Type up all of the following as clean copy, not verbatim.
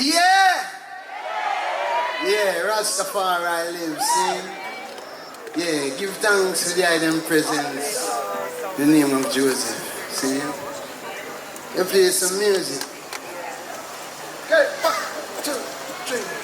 Yeah! Yeah, Rastafari lives, see? Yeah, give thanks for the item presence. The name of Joseph, see? You play some music. Okay, 1, 2, 3.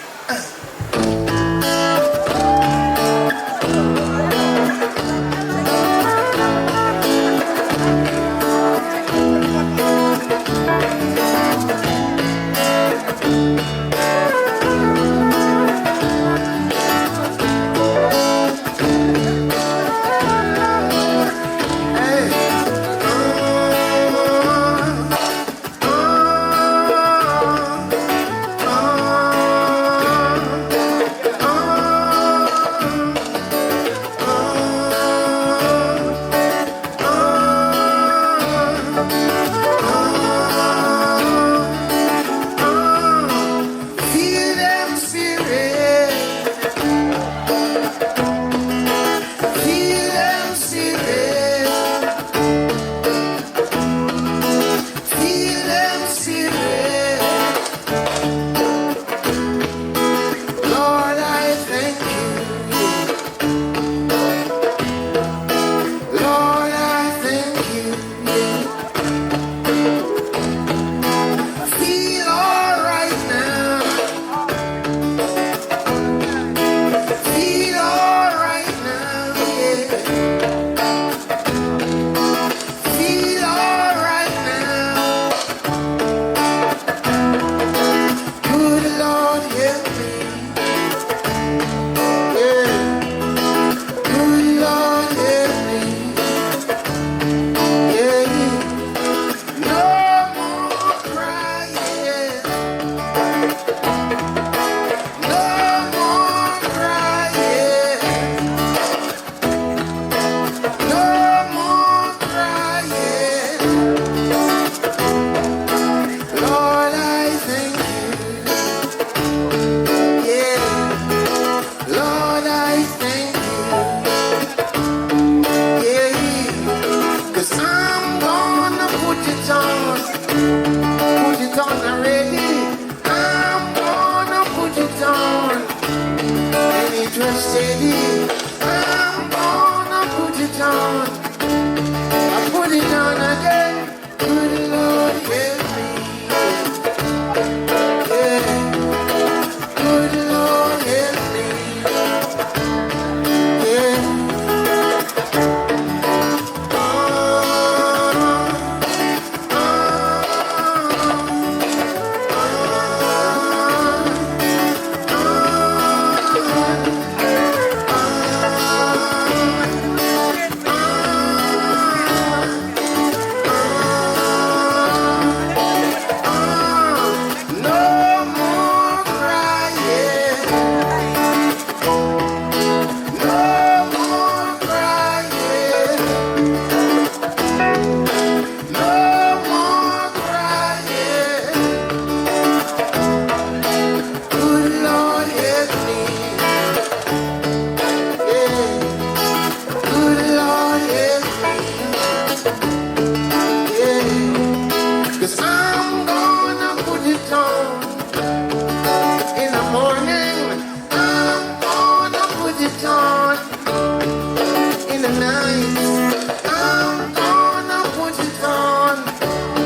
the night. I'm gonna put it on.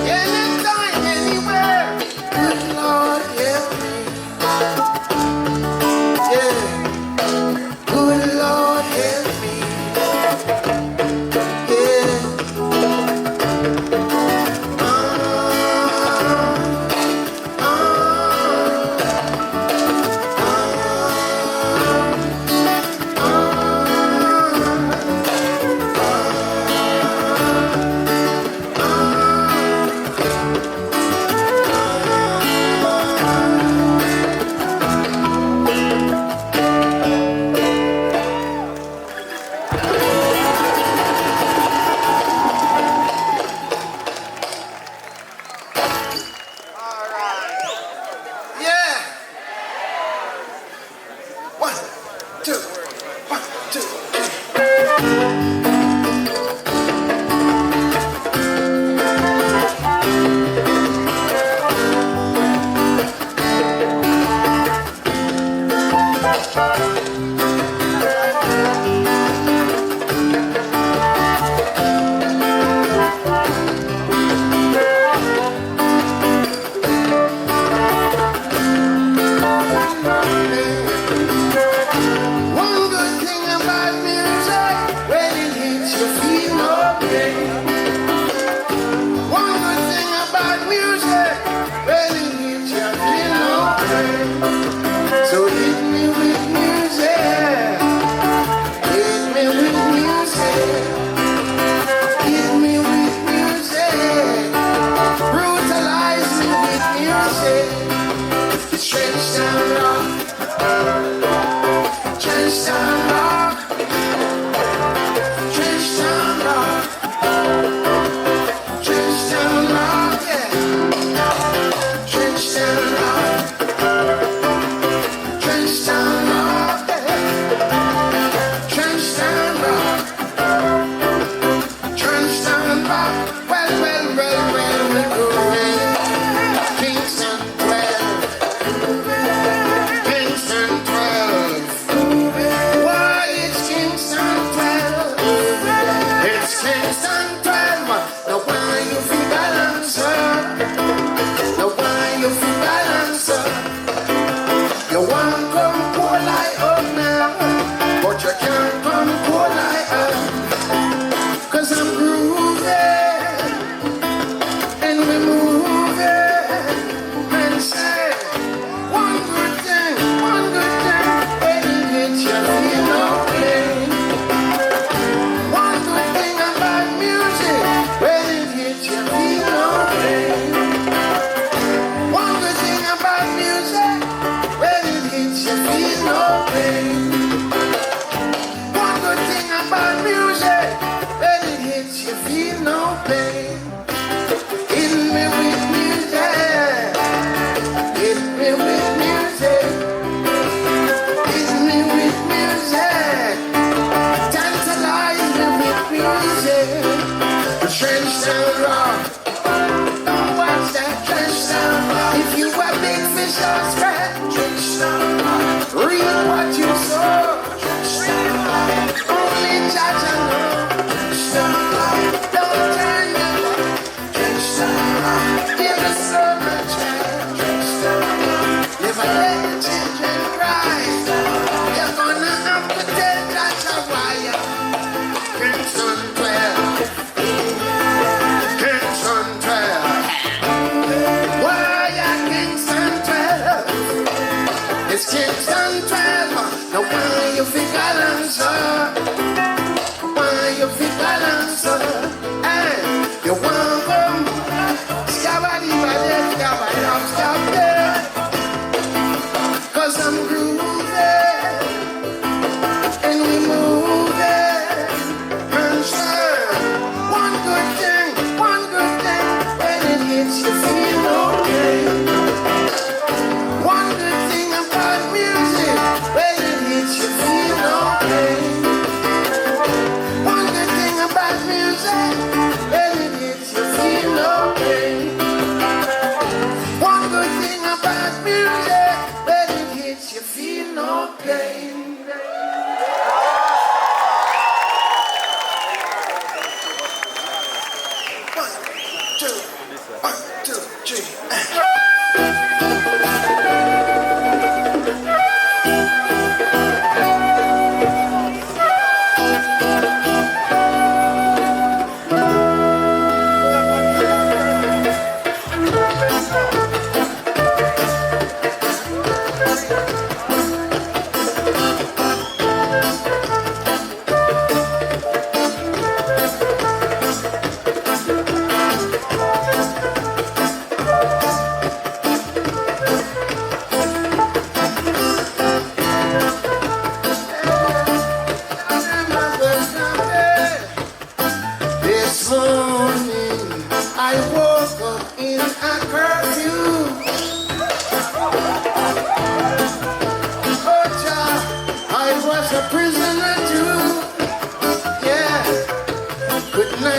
Anytime, anywhere. Good Lord, help me. Yeah. Good Lord, help me. Yeah.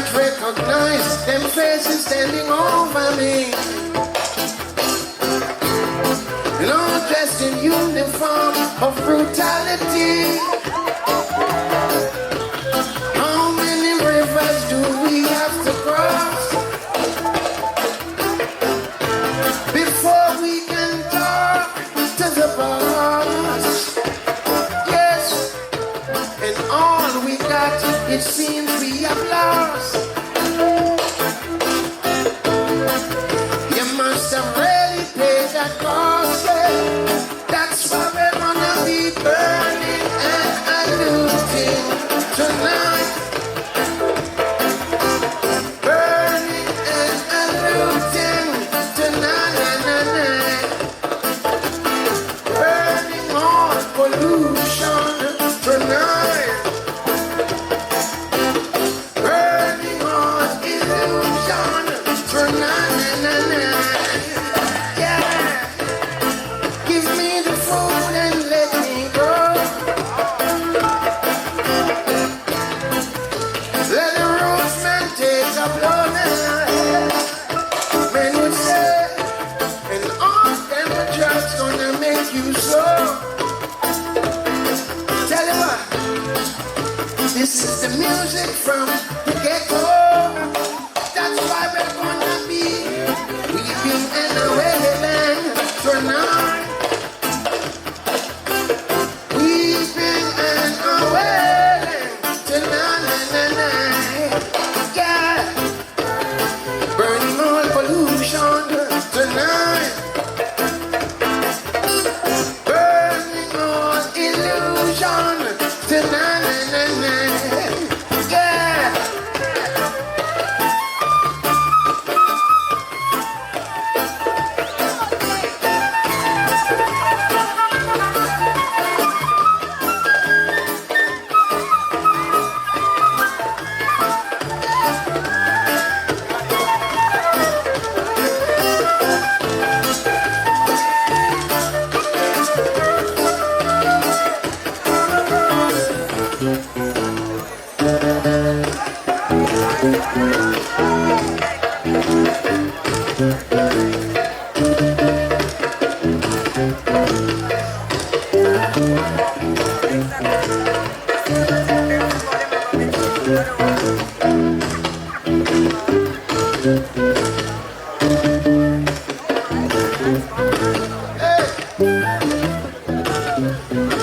can't recognize them faces standing over me. You know, dressed in uniform of brutality. How many rivers do we have to cross before we can talk to the boss? Yes, and all we got, it seems we have lost. You must have really paid that cost. That's why we're gonna be burning and looting tonight. Burning and looting tonight. Burning all pollution tonight. Burning all illusion tonight. Yeah. Give me the food and let me go. Let the roadman take a blow now. Men would say, and all them drugs gonna make you so. Tell you what, this is the music from the ghetto. That's why we're gonna be weeping and wailing tonight. Weeping and wailing tonight. Yeah. Burning all pollution tonight. Burning all illusion tonight. Yeah.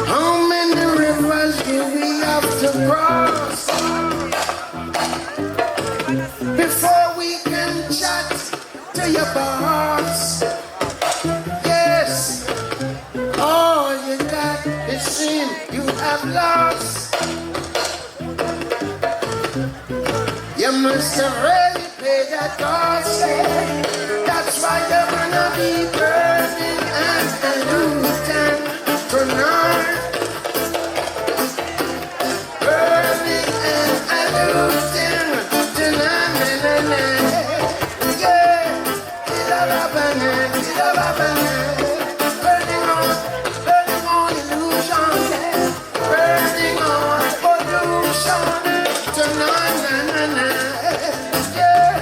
How many rivers do we have to cross before we can chat to your boss? Yes, all you got is sin you have lost. You must have really paid that cost. That's why you're gonna be burning and looting tonight. Burning and looting tonight. Yeah, burning on illusion, burning on pollution tonight. Yeah.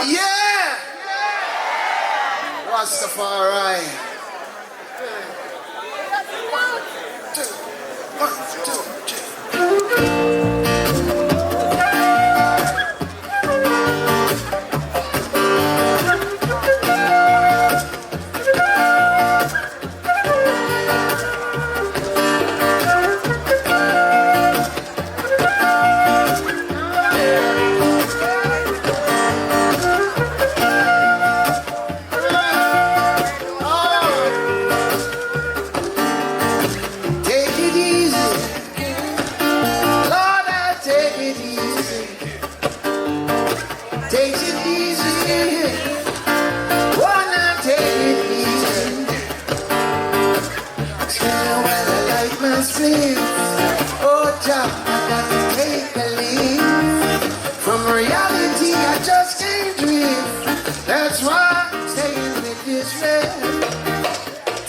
Yeah! Rastafari. One, two, three. takes it easy. Wanna take it easy. Tell when I like my sleep. Oh, Jah, I got to take a leave. From reality, I just can't drift. That's why I'm staying with this red.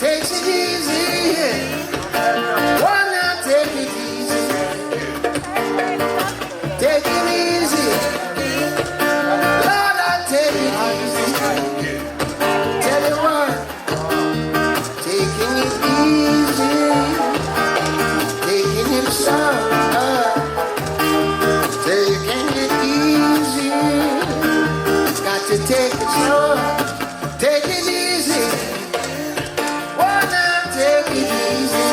Takes it easy. Wanna take it easy. Take it easy. Lord, I take it easy. Tell you what, taking it easy. Taking it slow. Taking it easy. Got to take it slow. Take it easy. Wanna take it easy.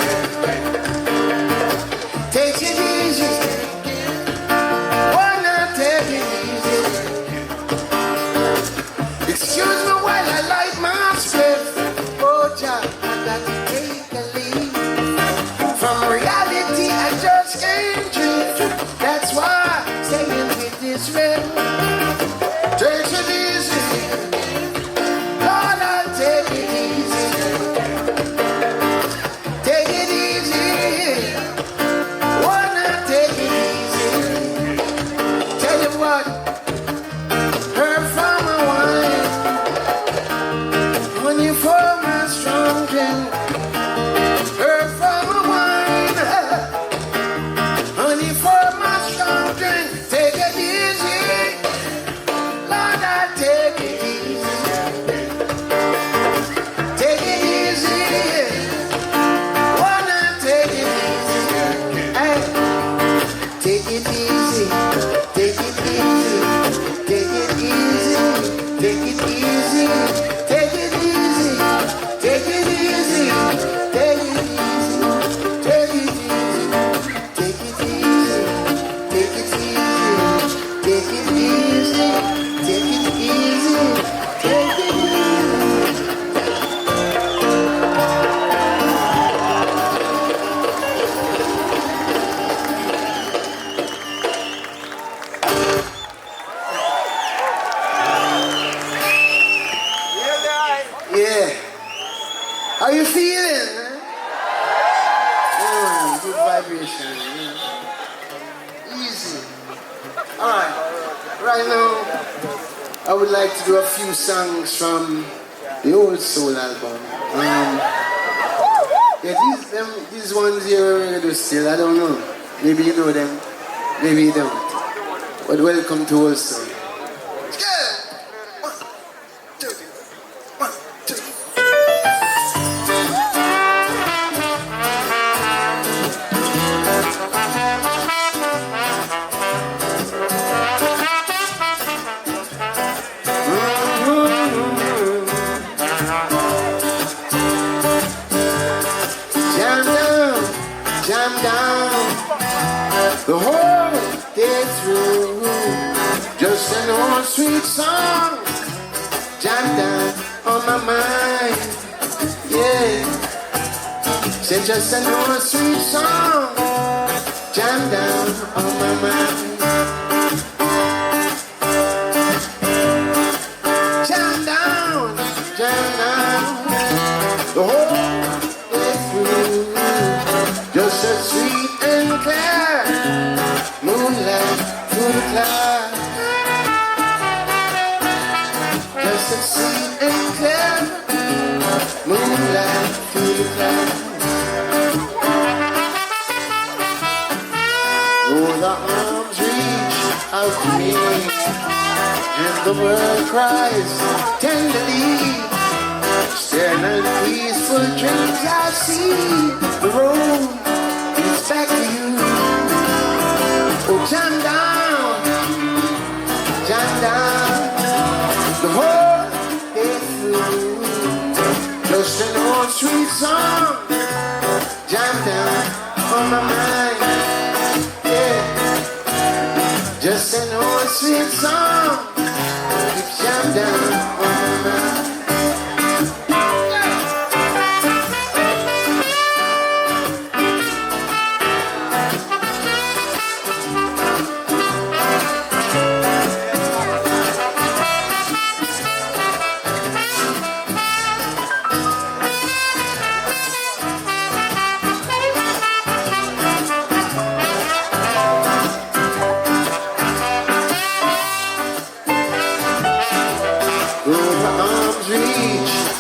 Take it easy. Wanna take it easy. Excuse me while I light my spliff. Oh, Jah, I got to take a leave. From reality, I just can't drift. That's why I'm staying with this red. Take it easy. Lord, I'll take it easy. Take it easy. Wanna take it easy. Tell you what, herb from a wine, honey for my strong drink. Herb from a wine, honey for my strong drink. Take it easy, Lord, I take it easy. Take it easy, wanna take it easy. Hey, take it easy, take it easy, take it easy, take it easy, take it easy, take it easy, take it easy, take it easy, take it easy, take it easy, take it easy, take it easy, take it easy. Yeah. How you feeling? Good vibration. Yeah. Easy. Alright. Right now, I would like to do a few songs from the old soul album. Yeah, these ones here are going to do still. I don't know. Maybe you know them. Maybe you don't. But welcome to Old Soul. Jam down the whole day through. Just an old sweet song, jam down on my mind. Yeah, say just an old sweet song, jam down on my mind. Jam down the whole day through. Just as sweet and clear, moonlight through the clouds. Just as sweet and clear, moonlight through the clouds. Oh, the arms reach out to me, and the world cries tenderly. Staring at peaceful dreams, I see the road is back to you. Oh, jam down the whole day through. Just an old sweet song, jam down on my mind. Yeah, just an old sweet song, keeps jam down on my mind.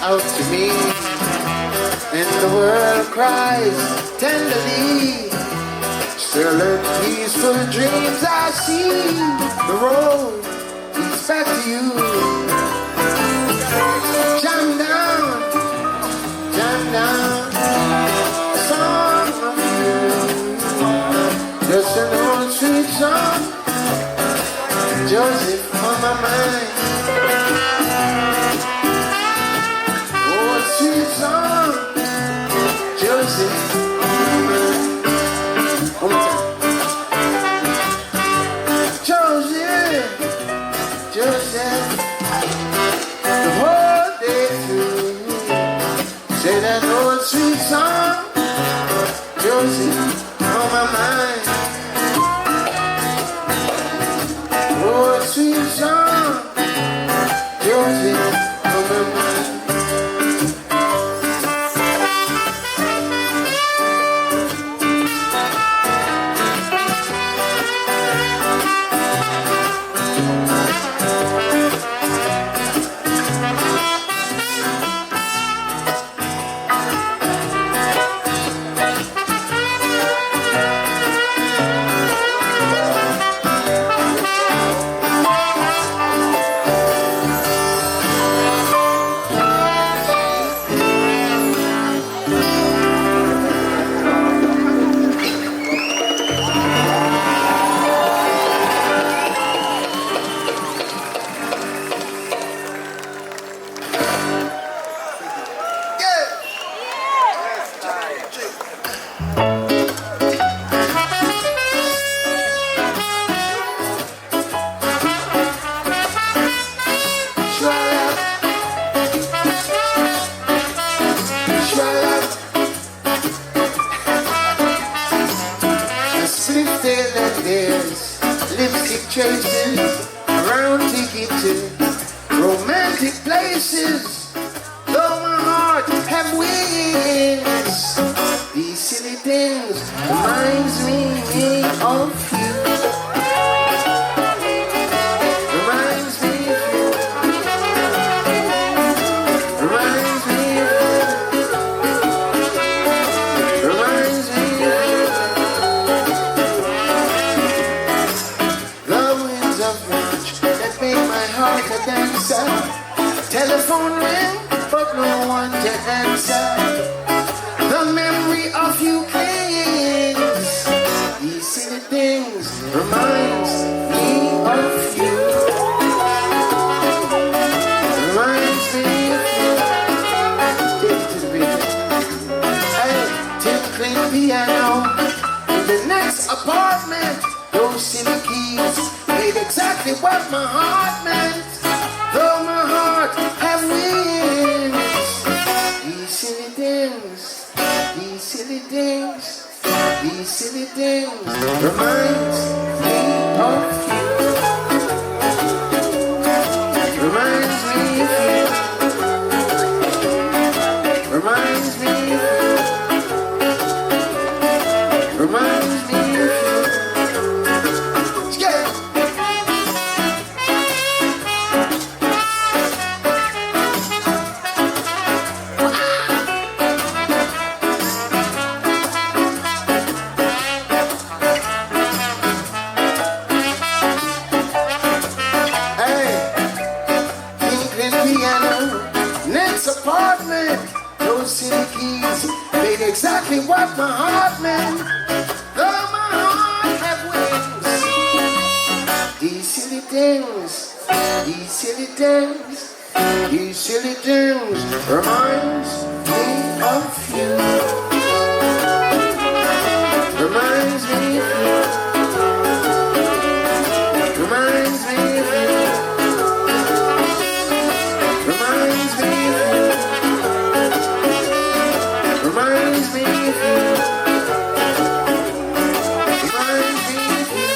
out to me, and the world cries tenderly. Still in peaceful dreams I see the road leads back to you. Jam down, a song of you. Just an old sweet song, Joseph on my mind. Old sweet song, Joseph on my mind. One more time. Joseph, the whole day through. Say that old sweet song, Joseph on my mind. Old sweet song, Joseph on my mind. Lipstick traces around tickets, romantic places. Though my heart have wings, these silly things reminds me of you. Reminds me of you. Reminds me of you. Reminds me of you. The winds of rage that make my heart a dancer. Telephone ring, but no one to answer. The memory of you clings. These silly things reminds me of you. Reminds me of you. Take it to the beat. Hey, tinkling piano in the next apartment. Those silly keys made exactly what my heart meant. Though my heart have wings, these silly things, these silly things, these silly things reminds me of you. Reminds me of you. Reminds me of you. Reminds me of you. Exactly what my heart meant. Though my heart have wings, these silly things, these silly things, these silly things reminds me of you. Reminds me of you. Reminds me of you. Reminds me of you. Reminds me of you. Reminds me of you.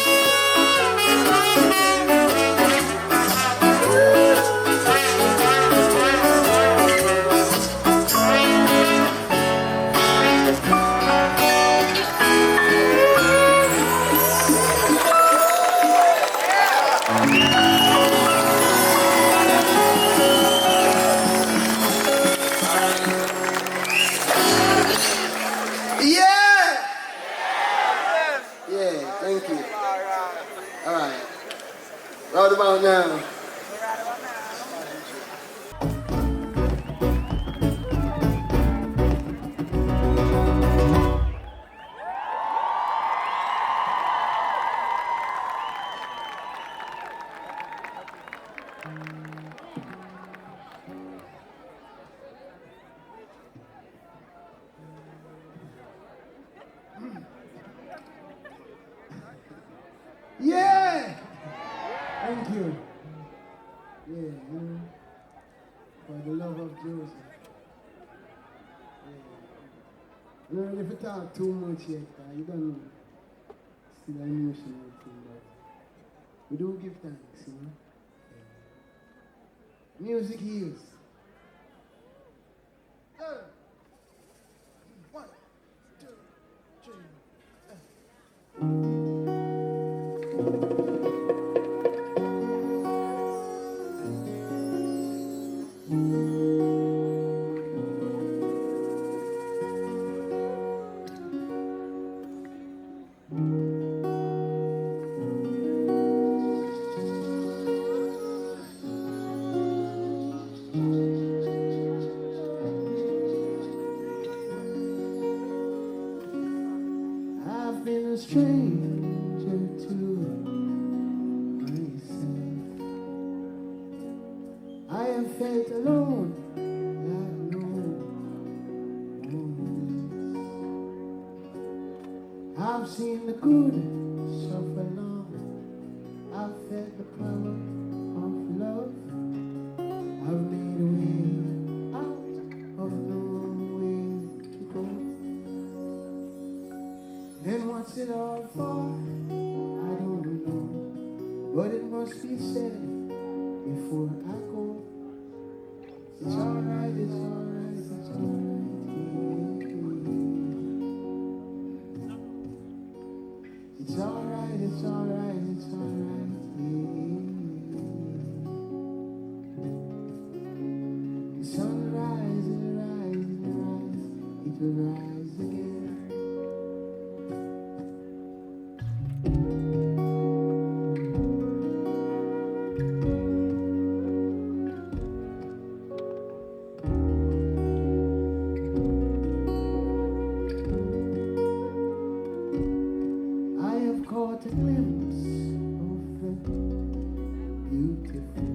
Well. Yeah! Thank you. Yeah, for the love of Joseph. Yeah. I'm not ready to talk too much yet, you don't know. Still an emotional thing, but we do give thanks, Yeah. Music heals. One, two, three. I've been a stranger to myself. I have felt alone like no one else. I've seen the good suffer long. I've felt the power of love. I've made a way out of no way to go. And what's it all for? I don't know. But it must be said before I go. It's alright, it's alright, it's alright. It's alright, it's alright, it's alright. The sun rises, rises, rises. It will rise again. I have caught a glimpse of the beautiful.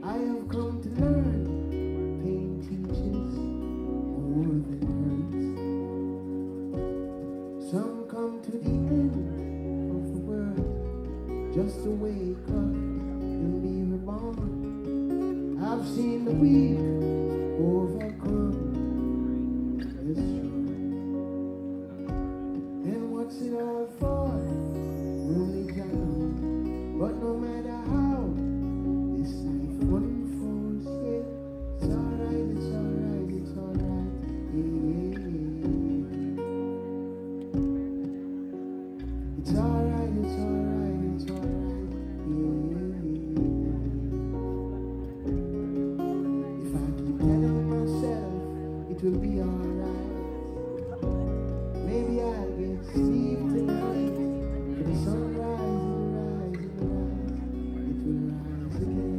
I have come to learn pain teaches more than hurts. Some come to the end of the world just to wake up and be reborn. I've seen the weak overcome the strong. And what's it all for? Only God knows. But no matter how this life unfolds, yeah, it's alright, it's alright, it's alright, yeah. It's alright, it's alright, it's alright, yeah. If I keep telling myself it will be alright, maybe I'll get sleep tonight. For the sun rises, rises, rises. It will rise again.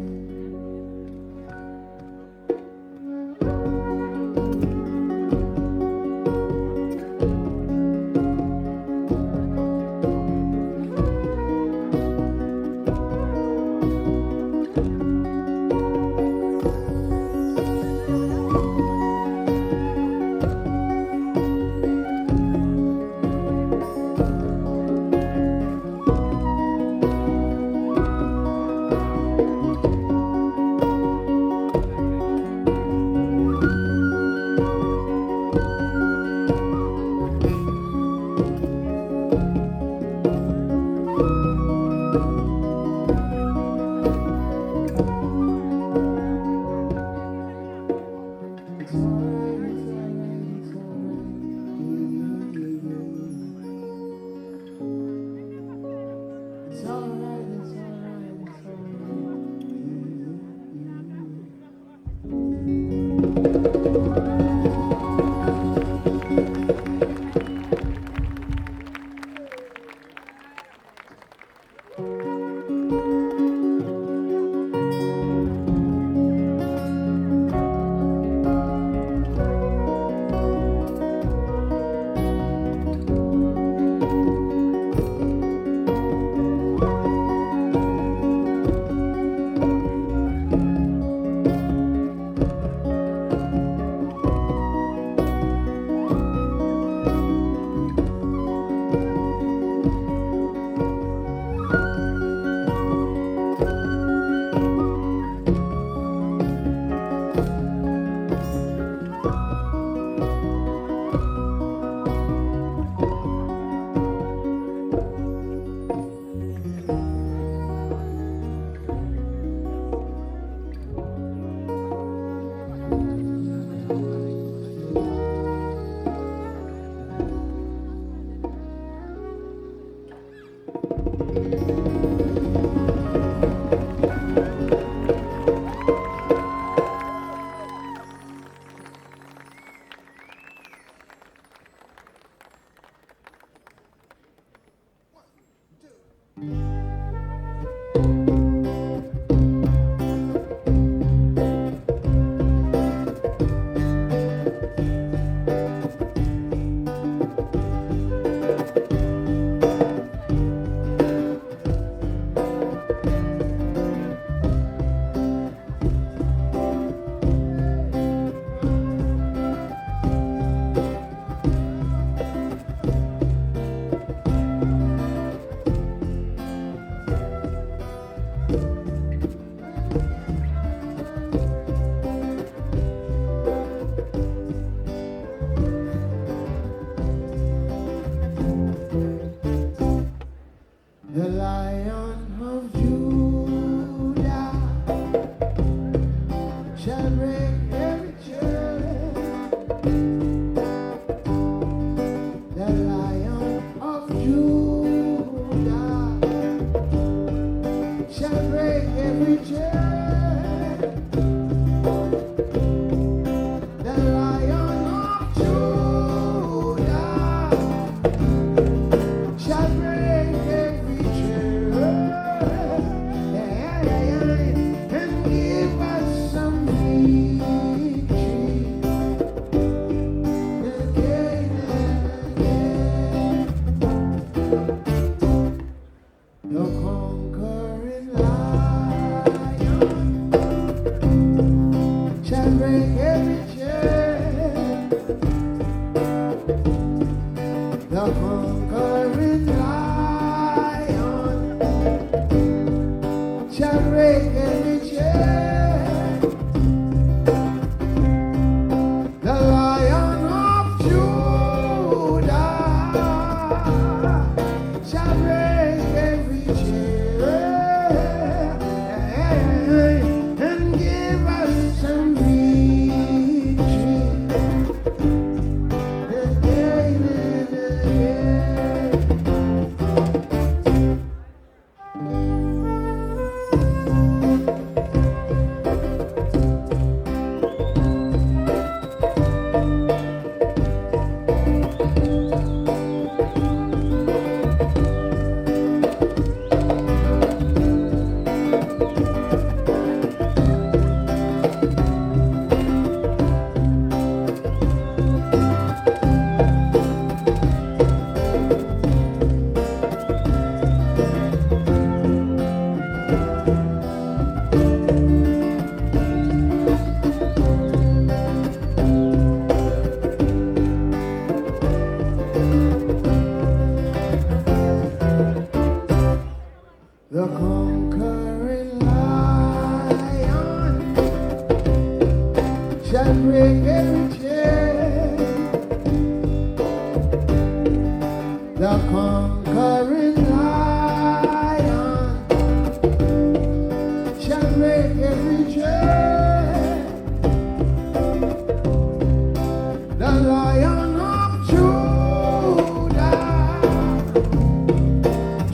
shall break every chain. The Lion of Judah shall break every chain and give us some victory again and again. The conquering lion shall break every chain. The conquering lion shall break every chain. The Lion of Judah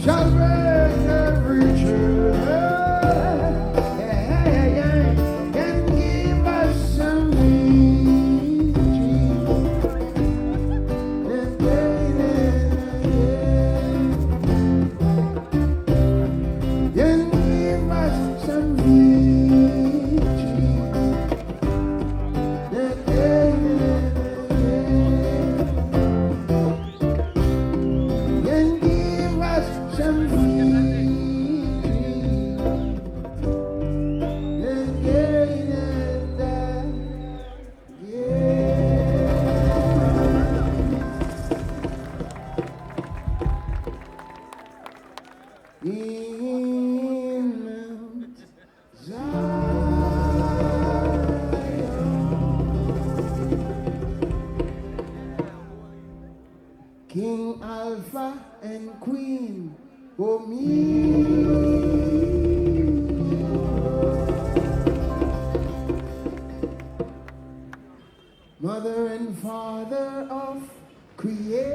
shall break every chain and give us some victory again and again. And give us some victory again and give us some in Mount Zion, King Alpha and Queen Omega, Mother and Father of creation.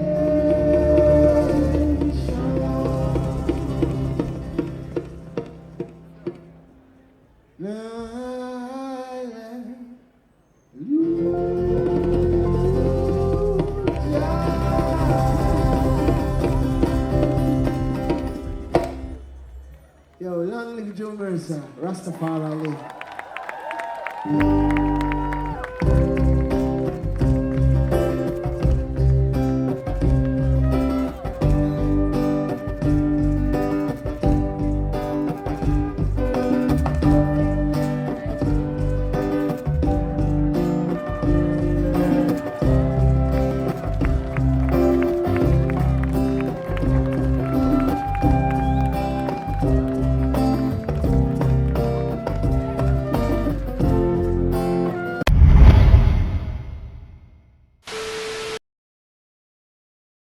Yo, long live Joe Mersa, Rastafari live.